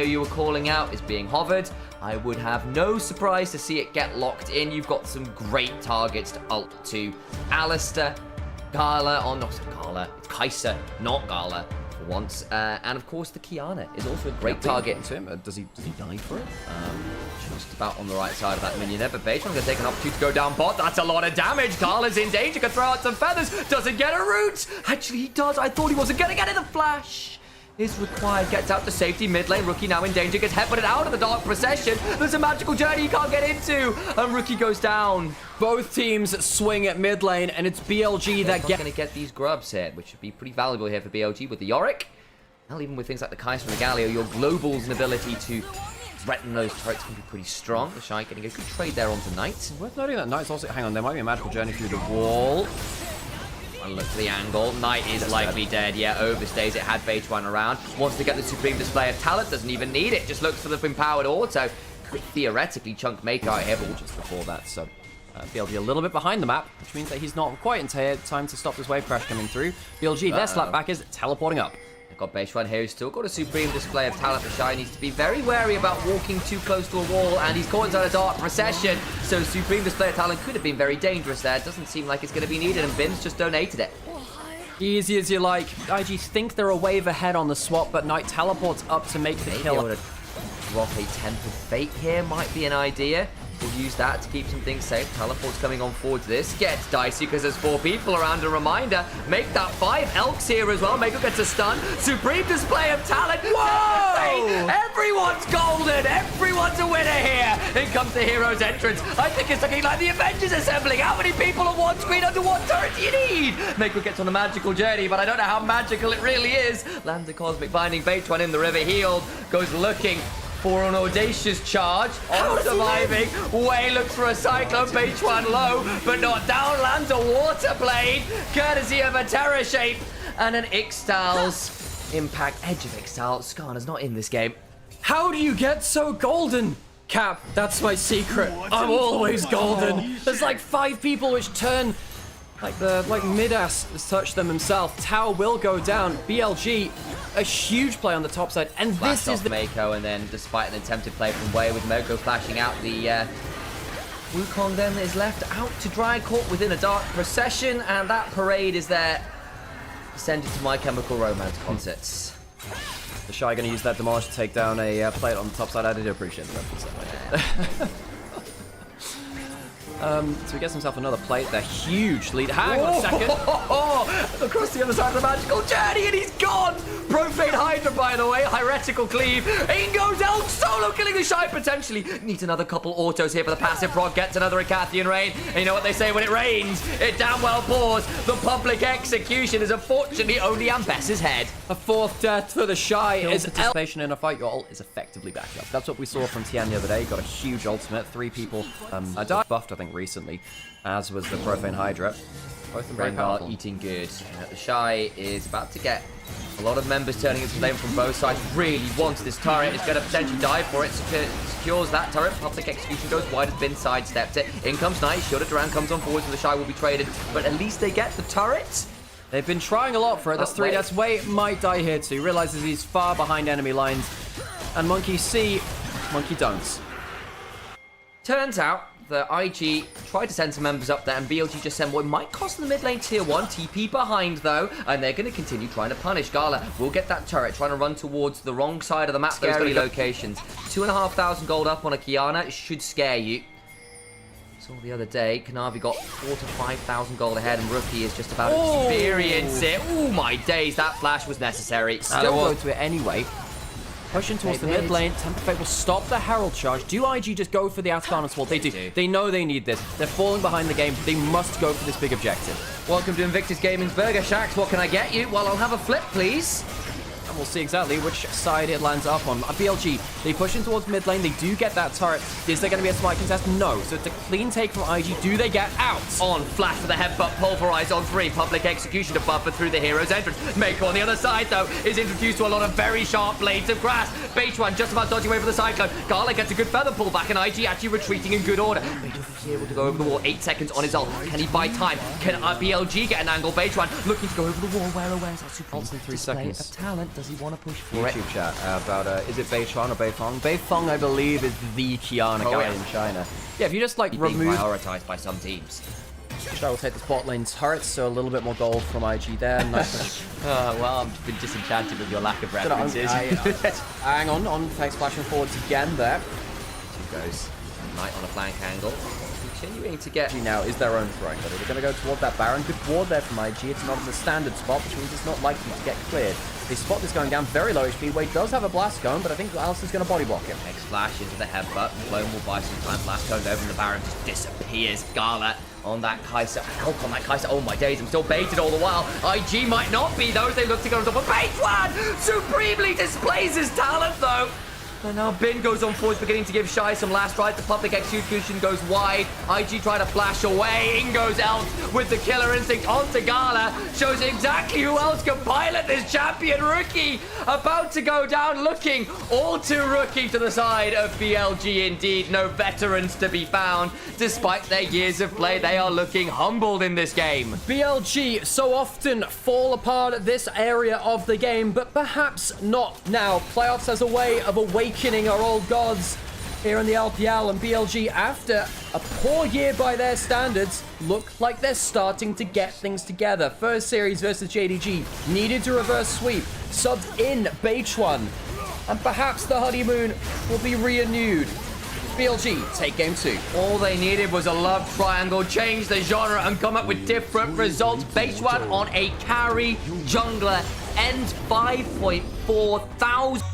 you were calling out is being hovered. I would have no surprise to see it get locked in. You've got some great targets to ult to. Alistair, Gala, oh not Gala, it's Kai'Sa, not Gala for once. And of course the Kiana is also a great target. To him. Does he die for it? Just about on the right side of that minion there, but Beijing going to take an opportunity to go down bot. That's a lot of damage. Gala's in danger, can throw out some feathers. Doesn't get a root. Actually, he does. I thought he wasn't going to get it. The flash is required. Gets out to safety. Mid lane. Rookie now in danger. Gets headbutted out of the dark procession. There's a magical journey he can't get into. And Rookie goes down. Both teams swing at mid lane, and it's BLG that going to get these grubs here, which would be pretty valuable here for BLG with the Yorick. Well, even with things like the Kai'Sa and the Galio, your globals and ability to threaten those turrets can be pretty strong. The Shy getting a good trade there onto Knight. Worth noting that Knight's also... Hang on, there might be a magical journey through the wall. And look at the angle. Knight is likely dead. Yeah, overstays it. Had Beidouan around. Wants to get the supreme display of talent. Doesn't even need it. Just looks for the empowered auto. Could theoretically chunk Make out here, but just before that. So BLG a little bit behind the map, which means that he's not quite in time to stop this wave crash coming through. BLG, their slapback is teleporting up. Got Beidouan here who's still got a supreme display of talent. The Shy needs to be very wary about walking too close to a wall, and he's caught inside a dark procession. So supreme display of talent could have been very dangerous there. It doesn't seem like it's going to be needed, and Bim's just donated it. Easy as you like. IG think they're a wave ahead on the swap, but Knight teleports up to make the kill. Drop a Tempered Fate here might be an idea. We'll use that to keep some things safe. Teleport's coming on forward to this. Gets dicey because there's 4 people around. A reminder, make that 5 Elks here as well. Mako gets a stun. Supreme display of talent. Whoa! Everyone's golden. Everyone's a winner here. In comes the hero's entrance. I think it's looking like the Avengers assembling. How many people on one screen under one turret do you need? Mako gets on a magical journey, but I don't know how magical it really is. Lands a cosmic binding. Beidouan in the river healed. Goes looking for an audacious charge. On surviving. Way looks for a cyclone. Beidouan low, but not down. Lands a water blade, courtesy of a Terror Shape and an Ixtal's impact. Edge of Ixtal. Skarner's not in this game. How do you get so golden? Cap, that's my secret. I'm always golden. There's like 5 people which turn like Midas has touched them himself. Tower will go down. BLG, a huge play on the top side, and Flash this is the Mako, and then despite an attempted play from Way with Mako flashing out, the Wukong then is left out to dry, caught within a dark procession, and that parade is there. Descended to My Chemical Romance concerts. The Shy going to use that Demolish to take down a plate on the top side. I did appreciate the reference. So he gets himself another plate. They're huge lead. Hang on a second. Across the other side of the magical journey, and he's gone. Profane Hydra, by the way. Heretical Cleave. In goes Elk solo, killing the Shy potentially. Needs another couple autos here for the passive prod. Gets another Acathian Rain. And you know what they say when it rains? It damn well pours. The public execution is unfortunately only Ambess's head. A 4th death for the Shy. Is participation in a fight. Your ult is effectively back up. That's what we saw from Tian the other day. Got a huge ultimate. 3 people died. Buffed, I think, recently, as was the Profane Hydra. Both of them very powerful. Eating good. The Shy is about to get a lot of members turning its flame from both sides. Really wants this turret. It's going to potentially die for it. Secures that turret. Public execution goes wide. Has been sidestepped it. In comes Knight. Shielded Duran comes on forward, so the Shy will be traded. But at least they get the turret. They've been trying a lot for it. That's 3 deaths. Way might die here too. Realizes he's far behind enemy lines. And Monkey see, Monkey don't. Turns out the IG tried to send some members up there, and BLG just sent what might cost them the mid lane tier 1. TP behind, though, and they're going to continue trying to punish. Gala will get that turret, trying to run towards the wrong side of the map. Scary locations. 2,500 gold up on a Kiana. It should scare you. Saw the other day, Kanavi got 4,000 to 5,000 gold ahead, and Rookie is just about to experience it. Oh my days, that flash was necessary. Still go to it anyway. Pushing towards the mid lane. Tempered Fate will stop the Herald charge. Do IG just go for the Ascana wall? They do. They know they need this. They're falling behind the game. They must go for this big objective. Welcome to Invictus Gaming's Burger Shacks. What can I get you? Well, I'll have a flip, please. And we'll see exactly which side it lands up on. BLG, they push in towards mid lane. They do get that turret. Is there going to be a smite contest? No. So it's a clean take from IG. Do they get out? On flash for the headbutt, pulverize on 3. Public execution to buffer through the hero's entrance. Mako on the other side, though, is introduced to a lot of very sharp blades of grass. Beidouan just about dodging away from the cyclone. Gala gets a good feather pull back, and IG actually retreating in good order. Beidouan able to go over the wall. 8 seconds on his ult. Can he buy time? Can BLG get an angle? Beidouan looking to go over the wall. Where is that super ult in 3 seconds? Of talent. Does he want to push for it? YouTube chat about, is it Beifong or Beifong? Beifong, I believe, is the Kiana guy in China. Yeah, if you just, like, Being prioritized by some teams. Shadow will take this bot lane turret, so a little bit more gold from IG there. Nice. Well, I've been disenchanted with your lack of references. Hang on, thanks, flashing forwards again there. Two goes. Knight on a flank angle. Continuing to get... Now is their own throwing, but they're going to go toward that Baron. Good ward there from IG. It's not the standard spot, which means it's not likely to get cleared. They spot this going down, very low HP. Wade does have a blast going, but I think Alistair's going to body block him. Next flash into the headbutt. Clone will buy some time. Blast going over and the Baron just disappears. Gala on that Kai'Sa. Help on that Kai'Sa. Oh my days, I'm still baited all the while. IG might not be those. They look to go on top of Beifong. Supremely displays his talent though. And now Bin goes on forward, beginning to give Shy some last right. The public execution goes wide. IG try to flash away. In goes Elk with the killer instinct onto Gala. Shows exactly who else can pilot this champion rookie. About to go down, looking all too rookie to the side of BLG indeed. No veterans to be found. Despite their years of play, they are looking humbled in this game. BLG so often fall apart at this area of the game, but perhaps not now. Playoffs as a way of awakening our old gods here in the LPL, and BLG, after a poor year by their standards, look like they're starting to get things together. First series versus JDG, needed to reverse sweep, subbed in Beifong, and perhaps the honeymoon will be renewed. BLG take game 2. All they needed was a love triangle, change the genre and come up with different results. Beifong on a carry jungler, end 5.4 thousand.